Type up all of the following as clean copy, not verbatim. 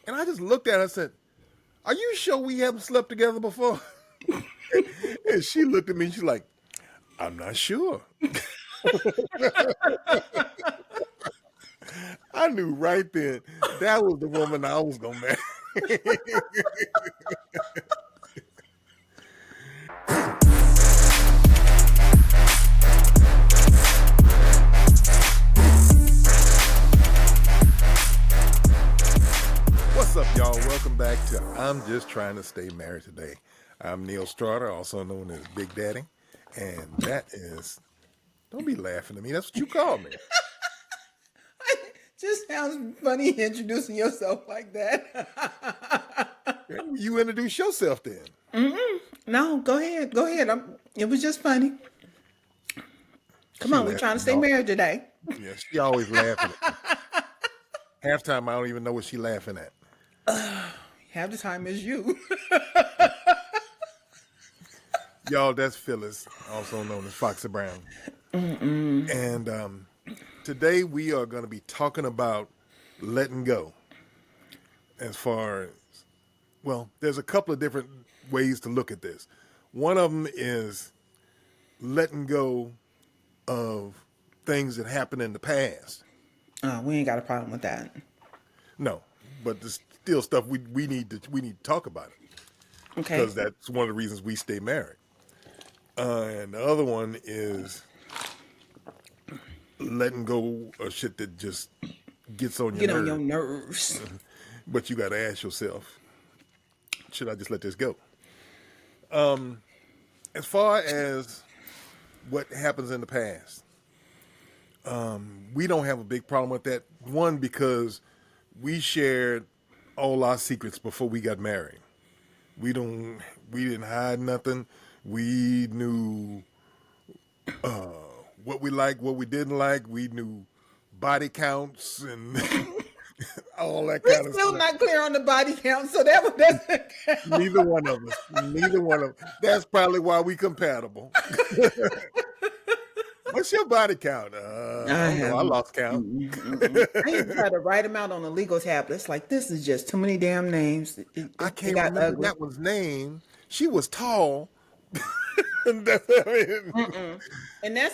And I just looked at her and said, "Are you sure we haven't slept together before?" And she looked at me and she's like, "I'm not sure." I knew right then that was the woman I was gonna marry. What's up, y'all? Welcome back to I'm Just Trying to Stay Married Today. I'm Neil Strutter, also known as Big Daddy, and that is, don't be laughing at me. That's what you call me. Just sounds funny introducing yourself like that. You introduce yourself then. No, go ahead. Go ahead. It was just funny. Come on, we're trying to stay married today. Yeah, she always laughing at me. Half time I don't even know what she laughing at. Half the time is you. Y'all, that's Phyllis, also known as Foxy Brown. And today we are going to be talking about letting go. As far as, well, there's a couple of different ways to look at this. One of them is letting go of things that happened in the past. We ain't got a problem with that. No, but there's still stuff we need to talk about it. Okay. Because that's one of the reasons we stay married. And the other one is letting go of shit that just gets on your nerves. On your nerves. But you got to ask yourself, should I just let this go? As far as what happens in the past, we don't have a big problem with that. One, because we shared all our secrets before we got married. We didn't hide nothing. We knew what we liked, what we didn't like. We knew body counts and all that kind of stuff. We're still not clear on the body count, so that doesn't count. Neither one of us. That's probably why we compatible. What's your body count? I lost count. I used to try to write them out on a legal tablet. It's like, this is just too many damn names. I can't remember ugly. That one's name. She was tall. And that's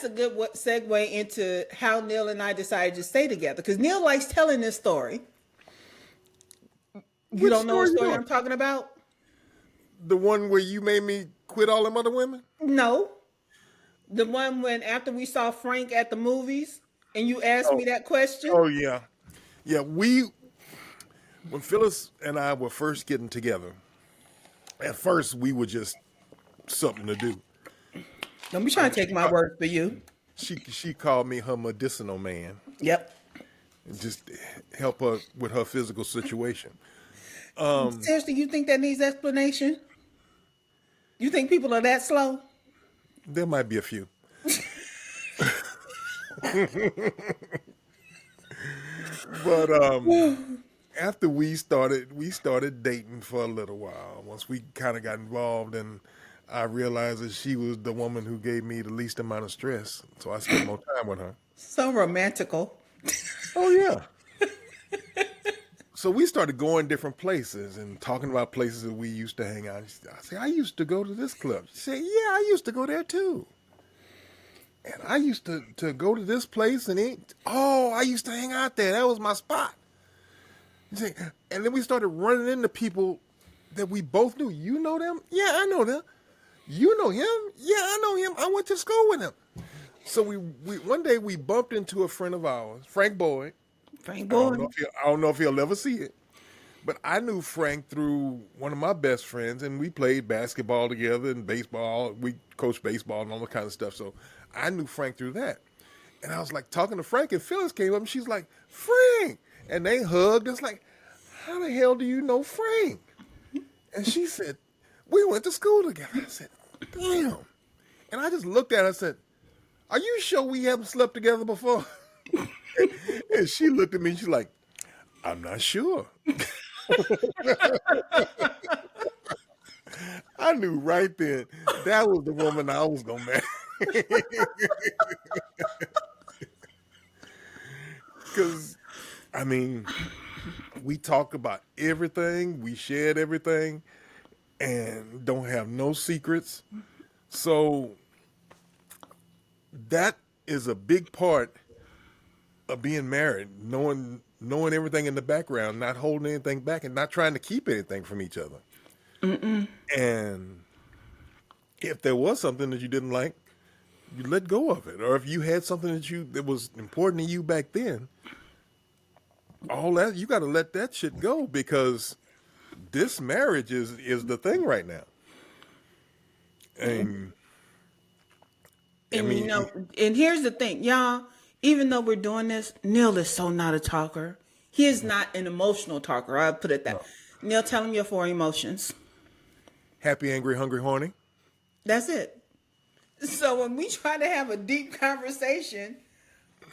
a good segue into how Neil and I decided to stay together. Because Neil likes telling this story. You don't know what story I'm talking about? The one where you made me quit all them other women? No. The one when after we saw Frank at the movies and you asked me that question? Oh, yeah. Yeah, when Phyllis and I were first getting together, at first we were just something to do. Don't be trying to take my word for you. She called me her medicinal man. Yep. And just help her with her physical situation. Seriously, you think that needs explanation? You think people are that slow? There might be a few. But after we started dating for a little while. Once we kind of got involved, and I realized that she was the woman who gave me the least amount of stress, so I spent more time with her. So romantical. Oh yeah. So we started going different places and talking about places that we used to hang out. I said, I used to go to this club. She said, yeah, I used to go there too. And I used to go to this place and eat. Oh, I used to hang out there. That was my spot. And then we started running into people that we both knew. You know them? Yeah, I know them. You know him? Yeah, I know him. I went to school with him. So we one day we bumped into a friend of ours, Frank Boyd. Frank Boyd. I don't know if he'll ever see it. But I knew Frank through one of my best friends, and we played basketball together and baseball. We coached baseball and all that kind of stuff. So I knew Frank through that. And I was like talking to Frank, and Phyllis came up, and she's like, Frank! And they hugged. It's like, how the hell do you know Frank? And she said, we went to school together. I said, damn. And I just looked at her and said, are you sure we haven't slept together before? And she looked at me and she's like, I'm not sure. I knew right then that was the woman I was going to marry. Because, I mean, We talk about everything, we shared everything, and don't have no secrets. So that is a big part of being married, knowing everything in the background, not holding anything back, and not trying to keep anything from each other. And if there was something that you didn't like, you let go of it. Or if you had something that was important to you back then, all that you got to let that shit go, because this marriage is the thing right now. And I And mean, and here's the thing, y'all. Even though we're doing this, Neil is so not a talker. He is not an emotional talker. I'll put it that. No. Neil, tell him your 4 emotions. happy, angry, hungry, horny. That's it. So when we try to have a deep conversation,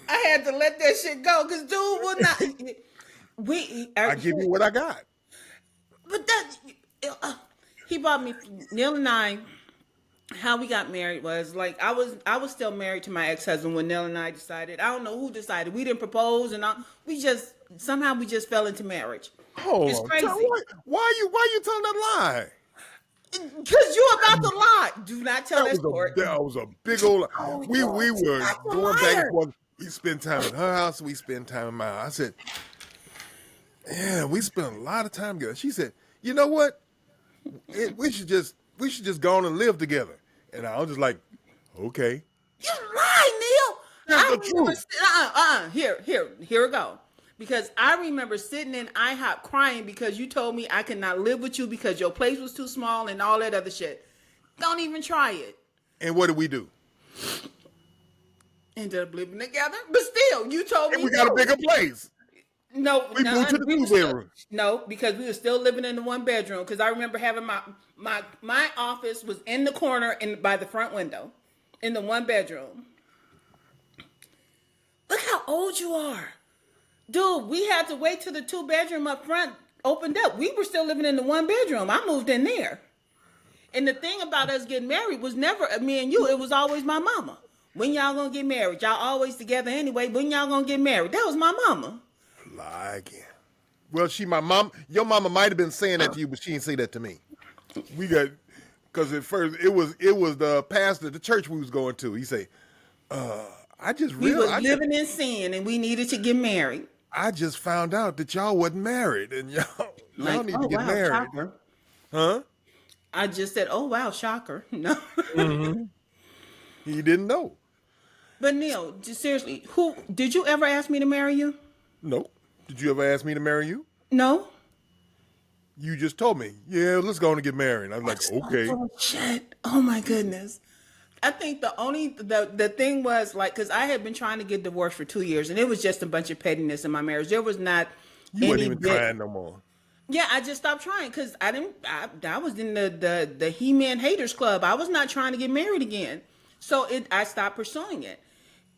I had to let that shit go because dude will not. I give you what I got. But that he bought me. Neil and I, how we got married was like I was still married to my ex-husband when Neil and I decided. I don't know who decided. We didn't propose, and we just fell into marriage. Hold It's on. crazy. Why you telling that lie? Because you're about to lie. Do not tell that story. That was a big old. We were Stop the going back liar. and forth. We spend time at her house. We spend time at my house. I said, "Yeah, we spent a lot of time together." She said, "You know what? We should just go on and live together." And I was just like, "Okay." You lie, Neil. That's I the remember. truth. Here we go. Because I remember sitting in IHOP crying because you told me I could not live with you because your place was too small and all that other shit. Don't even try it. And what did we do? Ended up living together, but still, you told me And we got a bigger place. No, We moved to the two-bedroom. No, because we were still living in the 1 bedroom. Because I remember having my office was in the corner and by the front window, in the 1 bedroom. Look how old you are, dude. We had to wait till the 2 bedroom up front opened up. We were still living in the 1 bedroom. I moved in there. And the thing about us getting married was never me and you. It was always my mama. When y'all gonna get married? Y'all always together anyway. When y'all gonna get married? That was my mama. Lie again. Well, my mom. Your mama might have been saying that to you, but she didn't say that to me. We got because at first it was the pastor, the church we was going to. He say, "I just We realized was living in sin and we needed to get married." I just found out that y'all wasn't married, and y'all need to get married, shocker. huh?" I just said, "Oh wow, shocker." No. He didn't know. But Neil, just seriously, who did you ever ask me to marry you? Nope. Did you ever ask me to marry you? No. You just told me, "Yeah, let's go on and get married." I was like, "Okay." Oh shit. Oh my goodness. I think the thing was like, because I had been trying to get divorced for 2 years, and it was just a bunch of pettiness in my marriage. There was not You wasn't even trying no more. Yeah, I just stopped trying because I was in the He-Man haters club. I was not trying to get married again, so I stopped pursuing it.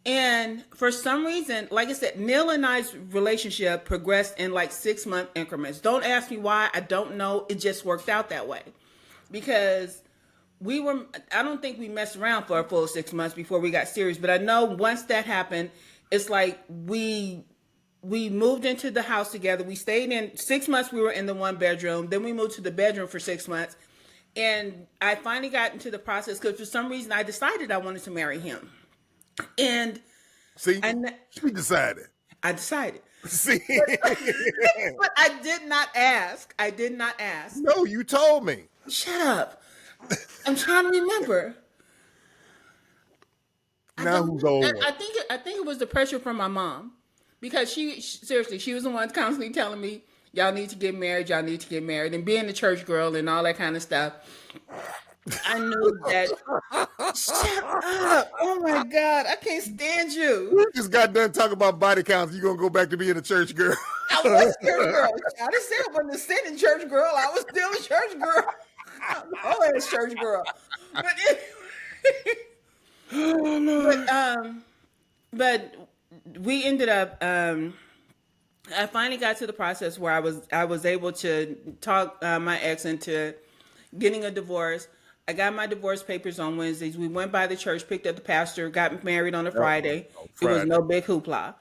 And for some reason, like I said, Neil and I's relationship progressed in like 6-month increments. Don't ask me why. I don't know. It just worked out that way because I don't think we messed around for a full 6 months before we got serious. But I know once that happened, it's like we moved into the house together. We stayed in 6 months. We were in the 1 bedroom. Then we moved to the bedroom for 6 months. And I finally got into the process because for some reason I decided I wanted to marry him. And See, she decided. I decided. See, But I did not ask. no, you told me. Shut up. I'm trying to remember. Now who's old? I think it was the pressure from my mom. Because seriously, she was the one constantly telling me, y'all need to get married, and being a church girl and all that kind of stuff. I knew that. Shut up. Oh my God, I can't stand you. We just got done talking about body counts. You gonna go back to being a church girl? I was a church girl. I didn't say I wasn't a sinning church girl. I was still a church girl. I'm always a church girl. But anyway, but we ended up. I finally got to the process where I was able to talk my ex into getting a divorce. I got my divorce papers on Wednesdays. We went by the church, picked up the pastor, got married on a Friday. It was no big hoopla.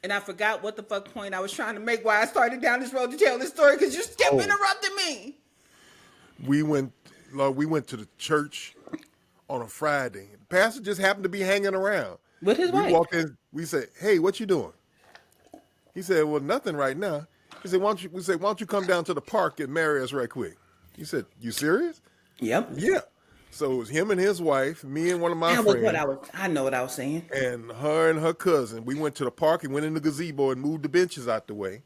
And I forgot what the fuck point I was trying to make, why I started down this road to tell this story, because you kept interrupting me. We went to the church on a Friday. The pastor just happened to be hanging around. With his wife. We walked in. We said, "Hey, what you doing?" He said, "Well, nothing right now." He said, "Why don't you come down to the park and marry us right quick?" He said, "You serious?" Yep. Yeah. So it was him and his wife, me and one of my friends. I know what I was saying. And her cousin. We went to the park and went in the gazebo and moved the benches out the way.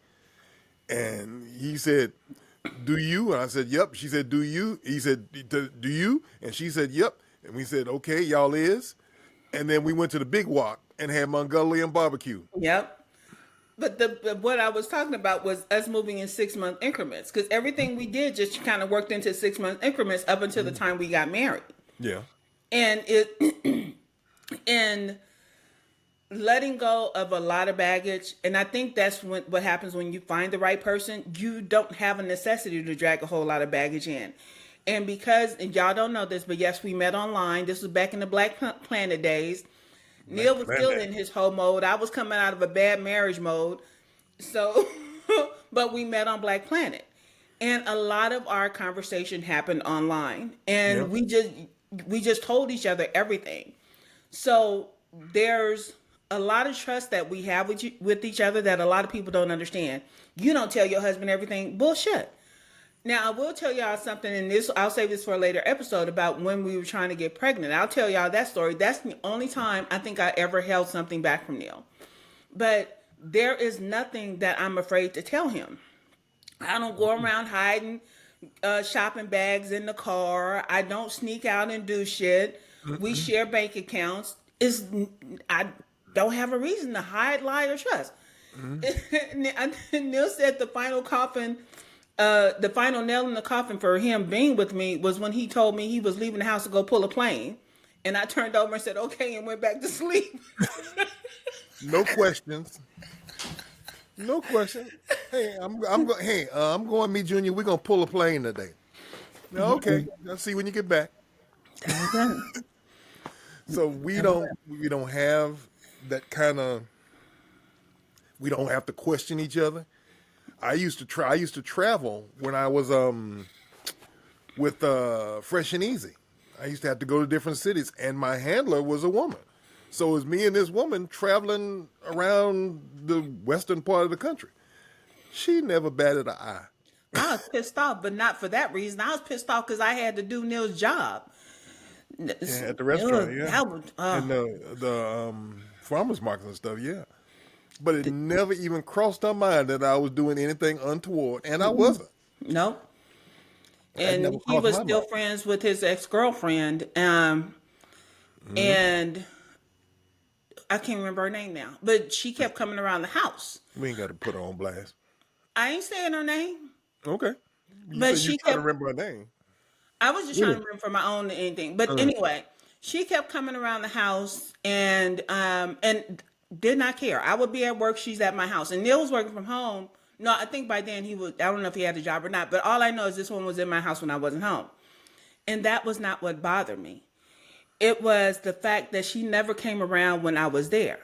And he said, "Do you?" And I said, "Yep." She said, "Do you?" He said, "Do you?" And she said, "Yep." And we said, "Okay, y'all is." And then we went to the big walk and had Mongolian barbecue. Yep. But what I was talking about was us moving in 6-month increments, because everything we did just kind of worked into 6-month increments up until the time we got married. Yeah. And and letting go of a lot of baggage, and I think that's what happens when you find the right person. You don't have a necessity to drag a whole lot of baggage in. And and y'all don't know this, but yes, we met online. This was back in the Black Planet days. Neil was still in his whole mode. I was coming out of a bad marriage mode. So, but we met on Black Planet. And a lot of our conversation happened online. And we just told each other everything. So there's a lot of trust that we have with each other that a lot of people don't understand. You don't tell your husband everything. Bullshit. Now, I will tell y'all something, and I'll save this for a later episode, about when we were trying to get pregnant. I'll tell y'all that story. That's the only time I think I ever held something back from Neil. But there is nothing that I'm afraid to tell him. I don't go around hiding shopping bags in the car. I don't sneak out and do shit. We share bank accounts. I don't have a reason to hide, lie, or trust. Neil said the final nail in the coffin for him being with me was when he told me he was leaving the house to go pull a plane. And I turned over and said, "Okay," and went back to sleep. No questions. No question. Hey, I'm going meet Junior. We're gonna pull a plane today. Okay, I'll see when you get back. So we don't have that kind of. We don't have to question each other. I used to travel when I was with Fresh and Easy. I used to have to go to different cities, and my handler was a woman. So it was me and this woman traveling around the western part of the country. She never batted an eye. I was pissed off, but not for that reason. I was pissed off because I had to do Neil's job. Yeah, at the restaurant, and the farmers markets and stuff, yeah. But it never even crossed her mind that I was doing anything untoward, and I wasn't. No. And he was still friends with his ex-girlfriend, and I can't remember her name now, but she kept coming around the house. We ain't got to put her on blast. I ain't saying her name. Okay. But she kept remember her name. I was just trying to remember for my own anything. But anyway, she kept coming around the house and did not care. I would be at work. She's at my house. And Neil was working from home. No, I think by then I don't know if he had a job or not. But all I know is this one was in my house when I wasn't home. And that was not what bothered me. It was the fact that she never came around when I was there.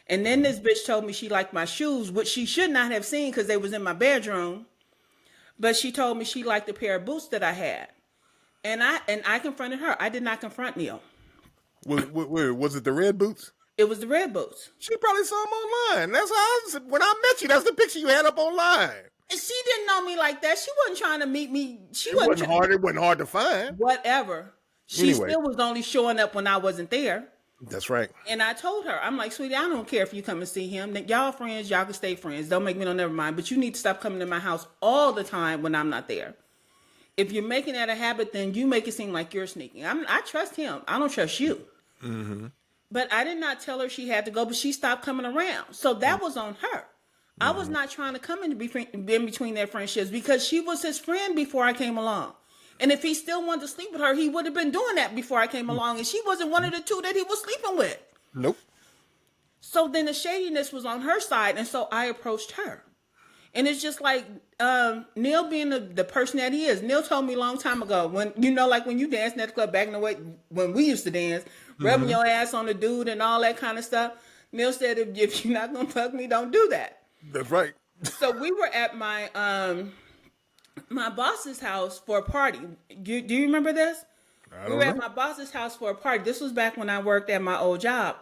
And then this bitch told me she liked my shoes, which she should not have seen because they was in my bedroom. But she told me she liked the pair of boots that I had. And I confronted her. I did not confront Neil. Was it the red boots? It was the red boots. She probably saw them online. That's how when I met you. That's the picture you had up online. And she didn't know me like that. She wasn't trying to meet me. It wasn't hard to find. Whatever. She still was only showing up when I wasn't there. That's right. And I told her, I'm like, sweetie, I don't care if you come and see him. Y'all friends, y'all can stay friends. Don't make me no never mind. But you need to stop coming to my house all the time when I'm not there. If you're making that a habit, then you make it seem like you're sneaking. I trust him. I don't trust you. Mm-hmm. But I did not tell her she had to go, but she stopped coming around. So that was on her. Mm-hmm. I was not trying to come in between their friendships because she was his friend before I came along. And if he still wanted to sleep with her, he would have been doing that before I came along. And she wasn't one of the two that he was sleeping with. Nope. So then the shadiness was on her side. And so I approached her. And it's just like Neil being the person that he is. Neil told me a long time ago, when when you danced at the club back in the way when we used to dance, rubbing your ass on the dude and all that kind of stuff. Neil said, if you're not gonna fuck me, don't do that. That's right. So we were at my boss's house for a party. Do you remember this? I We don't were at know. my boss's house for a party. This was back when I worked at my old job,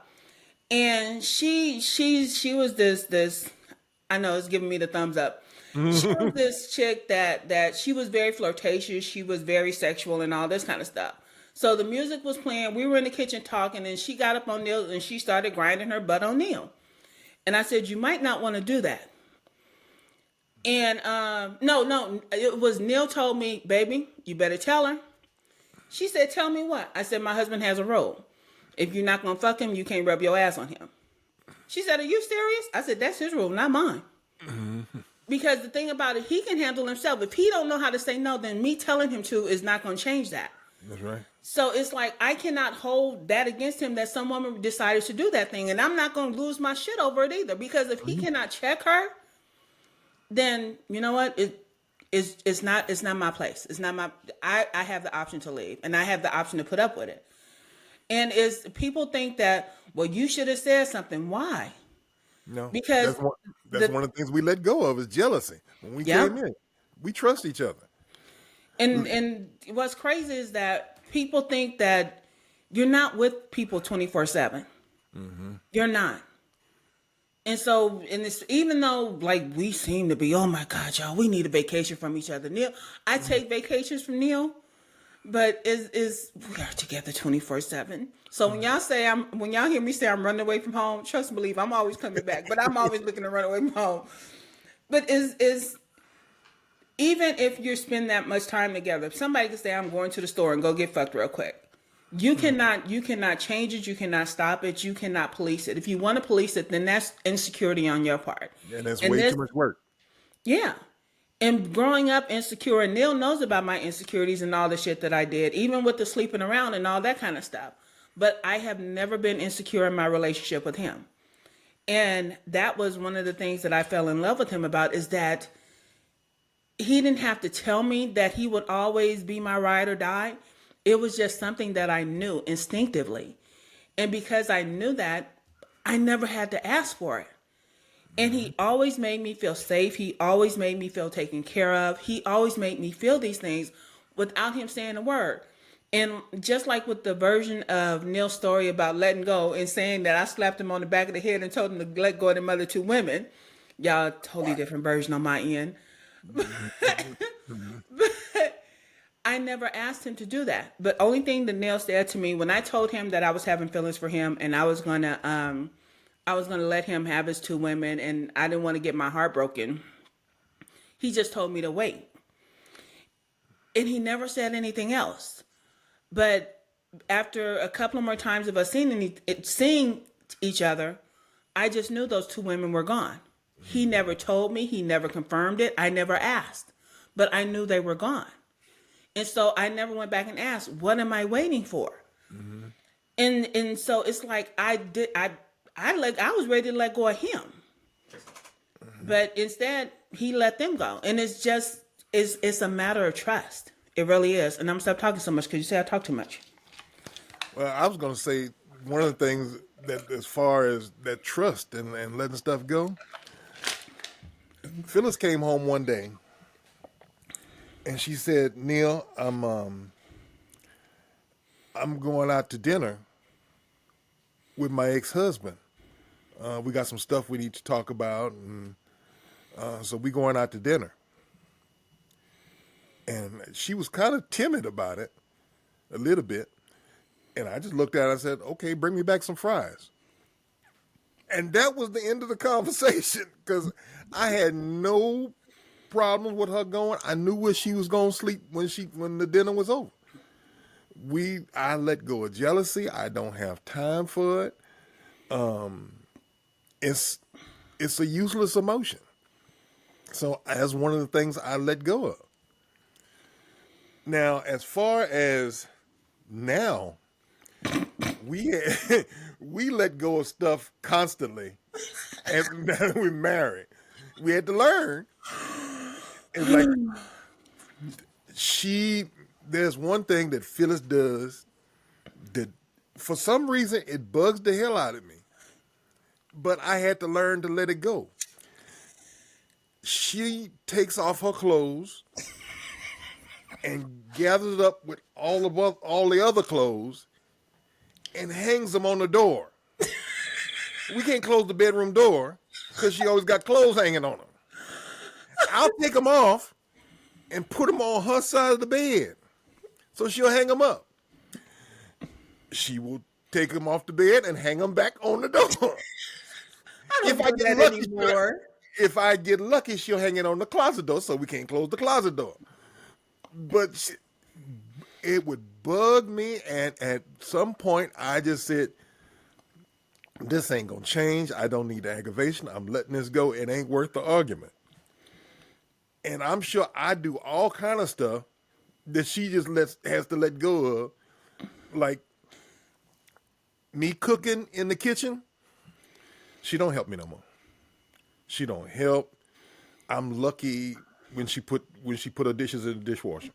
and she was this. I know it's giving me the thumbs up. She was this chick that she was very flirtatious. She was very sexual and all this kind of stuff. So the music was playing. We were in the kitchen talking, and she got up on Neil and she started grinding her butt on Neil. And I said, you might not want to do that. And no, it was Neil told me, baby, you better tell her. She said, tell me what? I said, my husband has a rule. If you're not going to fuck him, you can't rub your ass on him. She said, are you serious? I said, that's his rule, not mine. Because the thing about it, he can handle himself. If he don't know how to say no, then me telling him to is not going to change that. That's right. So it's like, I cannot hold that against him that some woman decided to do that thing. And I'm not going to lose my shit over it either. Because if he cannot check her, then you know what? It's not my place. It's not my, I have the option to leave and I have the option to put up with it. And people think that, well, you should have said something. Why? No, Because that's one of the things we let go of is jealousy. When we came in, we trust each other. And what's crazy is that people think that you're not with people 24/7. You're not. And so, even though like we seem to be, oh my God, y'all, we need a vacation from each other. Neil, I take vacations from Neil, but we are together 24/7. So when y'all hear me say I'm running away from home, trust and believe I'm always coming back, but I'm always looking to run away from home. But is even if you spend that much time together, if somebody can say I'm going to the store and go get fucked real quick, you cannot change it. You cannot stop it. You cannot police it. If you want to police it, then that's insecurity on your part. And that's way too much work. Yeah. And growing up insecure, and Neil knows about my insecurities and all the shit that I did, even with the sleeping around and all that kind of stuff. But I have never been insecure in my relationship with him. And that was one of the things that I fell in love with him about, is that he didn't have to tell me that he would always be my ride or die. It was just something that I knew instinctively. And because I knew that, I never had to ask for it. And he always made me feel safe. He always made me feel taken care of. He always made me feel these things without him saying a word. And just like with the version of Neil's story about letting go and saying that I slapped him on the back of the head and told him to let go of them other two women, y'all, totally different version on my end. But I never asked him to do that. But only thing that Neil said to me when I told him that I was having feelings for him and I was gonna let him have his two women and I didn't want to get my heart broken, he just told me to wait. And he never said anything else. But after a couple more times of us seeing each other, I just knew those two women were gone. He never told me. He never confirmed it. I never asked. But I knew they were gone. And so I never went back and asked, what am I waiting for? And so it's like I was ready to let go of him. But instead, he let them go. And it's a matter of trust. It really is. And I'm going to stop talking so much because you say I talk too much. Well, I was going to say one of the things that, as far as that trust and letting stuff go, Phyllis came home one day and she said, Neil, I'm going out to dinner with my ex-husband. We got some stuff we need to talk about, and so we going out to dinner. And she was kind of timid about it, a little bit. And I just looked at her and said, okay, bring me back some fries. And that was the end of the conversation because I had no problem with her going. I knew where she was going to sleep when the dinner was over. I let go of jealousy. I don't have time for it. It's a useless emotion. So that's one of the things I let go of. Now, as far as now, we let go of stuff constantly, and now that we're married, we had to learn. It's like there's one thing that Phyllis does that, for some reason, it bugs the hell out of me. but I had to learn to let it go. She takes off her clothes and gathers it up with all the other clothes and hangs them on the door. We can't close the bedroom door because she always got clothes hanging on her. I'll take them off and put them on her side of the bed so she'll hang them up. She will take them off the bed and hang them back on the door. If I get lucky, she'll hang it on the closet door so we can't close the closet door. But it would bug me, and at some point I just said, this ain't gonna change. I don't need the aggravation. I'm letting this go. It ain't worth the argument. And I'm sure I do all kind of stuff that she just has to let go of. Like me cooking in the kitchen, she don't help me no more. She don't help. I'm lucky when she put her dishes in the dishwasher.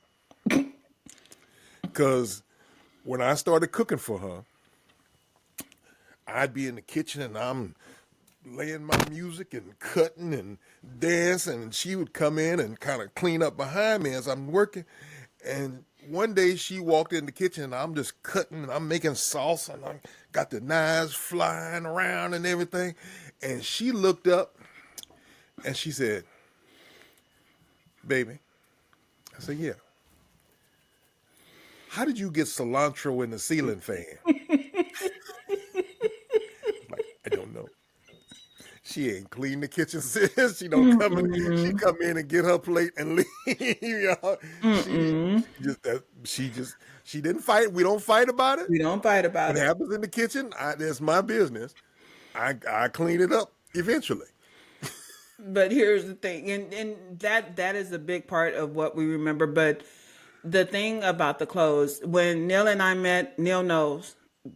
Because when I started cooking for her, I'd be in the kitchen and I'm laying my music and cutting and dancing, and she would come in and kind of clean up behind me as I'm working. And one day she walked in the kitchen and I'm just cutting and I'm making salsa and I got the knives flying around and everything. And she looked up and she said, "Baby," I said, "Yeah. How did you get cilantro in the ceiling fan?" I don't know. She ain't clean the kitchen, sis. She don't come in. She come in and get her plate and leave. Y'all. She didn't fight. We don't fight about it. We don't fight about What happens in the kitchen, that's my business. I clean it up eventually. But here's the thing, and that is a big part of what we remember. But the thing about the clothes, when Neil and I met, Neil knows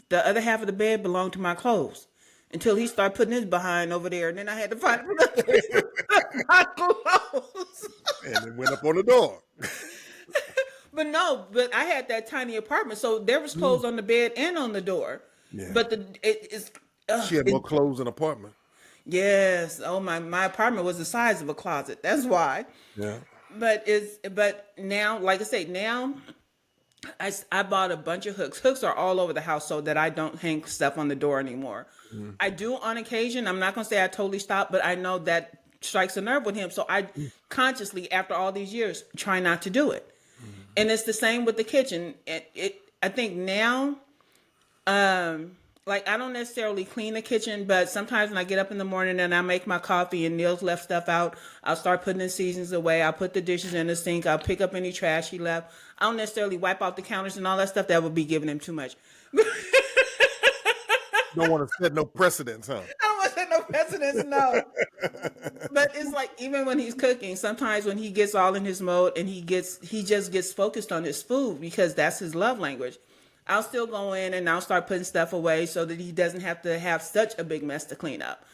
the other half of the bed belonged to my clothes until he started putting his behind over there, and then I had to find another place to put my clothes. And it went up on the door. But I had that tiny apartment, so there was clothes on the bed and on the door. Yeah. But She had more clothes in the apartment. Yes. Oh, my apartment was the size of a closet. That's why. Yeah. But now, like I say, now I bought a bunch of hooks. Hooks are all over the house so that I don't hang stuff on the door anymore. I do on occasion. I'm not going to say I totally stopped, but I know that strikes a nerve with him. So I consciously, after all these years, try not to do it. And it's the same with the kitchen. I think now, like I don't necessarily clean the kitchen, but sometimes when I get up in the morning and I make my coffee and Neil's left stuff out, I'll start putting the seasons away. I'll put the dishes in the sink. I'll pick up any trash he left. I don't necessarily wipe out the counters and all that stuff. That would be giving him too much. Don't want to set no precedents, huh? I don't want to set no precedents, no. But it's like even when he's cooking, sometimes when he gets all in his mode and he just gets focused on his food because that's his love language. I'll still go in and I'll start putting stuff away so that he doesn't have to have such a big mess to clean up.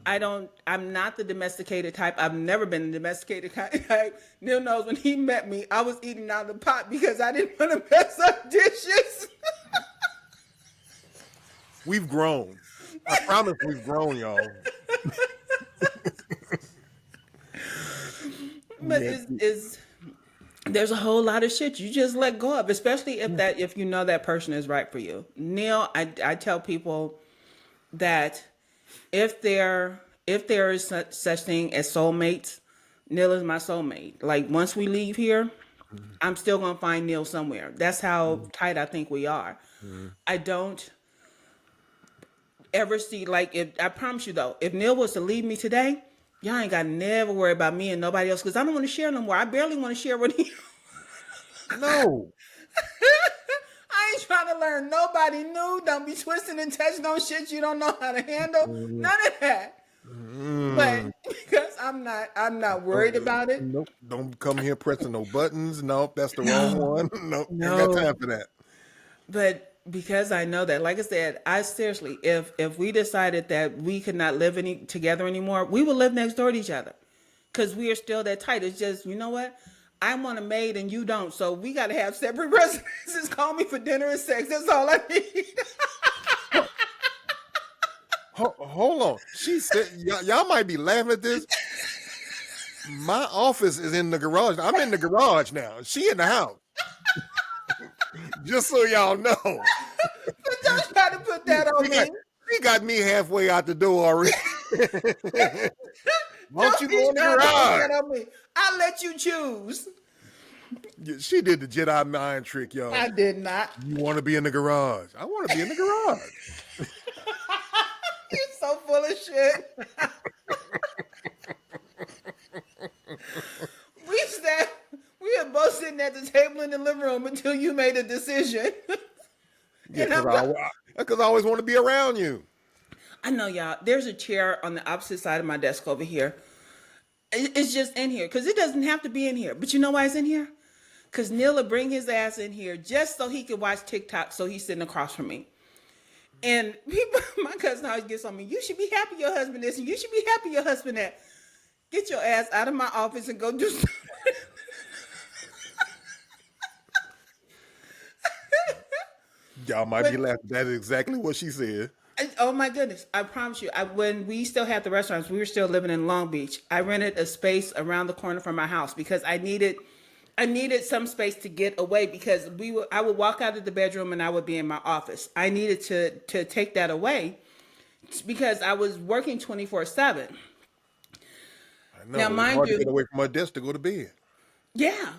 I'm not the domesticated type. I've never been the domesticated type. Neil knows when he met me, I was eating out of the pot because I didn't want to mess up dishes. We've grown. I promise we've grown, y'all. But there's a whole lot of shit you just let go of, especially if you know that person is right for you. Neil, I tell people that if there is such thing as soulmates, Neil is my soulmate. Like once we leave here, I'm still gonna find Neil somewhere. That's how tight I think we are. I don't ever see I promise you though, if Neil was to leave me today, y'all ain't gotta never worry about me and nobody else because I don't want to share no more. I barely want to share with him. No. I ain't trying to learn nobody new. Don't be twisting and touching on shit you don't know how to handle. None of that. But because I'm not worried about it. Nope. Don't come here pressing no buttons. Nope, that's the wrong one. Nope. Ain't got time for that. But because I know that, like I said, I seriously, if we decided that we could not live together anymore, we would live next door to each other because we are still that tight. It's just, you know what? I want a maid and you don't, so we got to have separate residences. Call me for dinner and sex. That's all I need. Hold on. She said, y'all might be laughing at this. My office is in the garage. I'm in the garage now. She in the house. Just so y'all know. But don't try to put that on me. She got me halfway out the door already. Won't you go in the garage? I'll let you choose. She did the Jedi mind trick, y'all. I did not. You want to be in the garage? I want to be in the garage. You're so full of shit. We were both sitting at the table in the living room until you made a decision. Yeah, because I always want to be around you. I know, y'all. There's a chair on the opposite side of my desk over here. It's just in here because it doesn't have to be in here. But you know why it's in here? Because Neil would bring his ass in here just so he could watch TikTok. So he's sitting across from me. And people, my cousin always gets on me. You should be happy your husband is, and you should be happy your husband that. Get your ass out of my office and go do something. Y'all might be laughing. That is exactly what she said. Oh my goodness. I promise you. When we still had the restaurants, we were still living in Long Beach. I rented a space around the corner from my house because I needed some space to get away because I would walk out of the bedroom and I would be in my office. I needed to take that away because I was working 24/7. Now, mind you, to get away from my desk to go to bed. Yeah.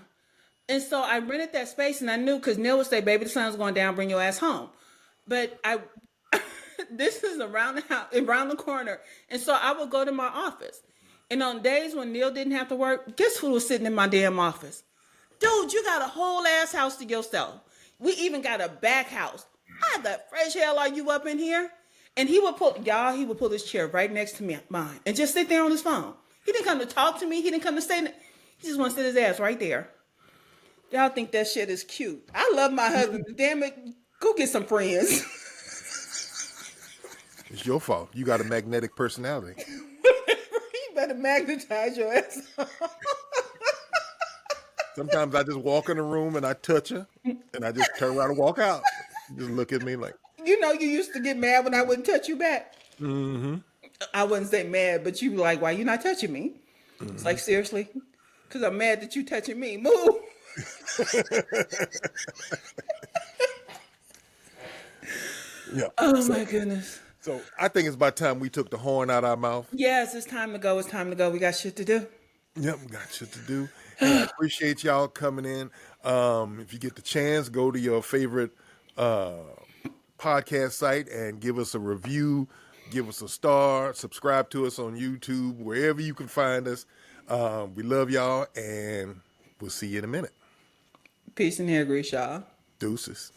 And so I rented that space and I knew because Neil would say, baby, the sun's going down, bring your ass home. But this is around the house, around the corner. And so I would go to my office. And on days when Neil didn't have to work, guess who was sitting in my damn office? Dude, you got a whole ass house to yourself. We even got a back house. How the fresh hell are you up in here? And he would pull his chair right next to mine and just sit there on his phone. He didn't come to talk to me. He didn't come to stay. He just wants to sit his ass right there. Y'all think that shit is cute. I love my husband. Damn it. Go get some friends. It's your fault. You got a magnetic personality. You better magnetize your ass. Sometimes I just walk in the room and I touch her and I just turn around and walk out. Just look at me like. You know, you used to get mad when I wouldn't touch you back. Mm-hmm. I wouldn't say mad, but you were like, why you not touching me? Mm-hmm. It's like, seriously? Because I'm mad that you touching me. Move. Yeah. Oh, my goodness. So I think it's about time we took the horn out of our mouth. Yes, it's time to go. It's time to go. We got shit to do. Yep, we got shit to do. And I appreciate y'all coming in. If you get the chance, go to your favorite podcast site and give us a review. Give us a star, subscribe to us on YouTube, wherever you can find us. We love y'all, and we'll see you in a minute. Peace and hair grease, y'all. Deuces.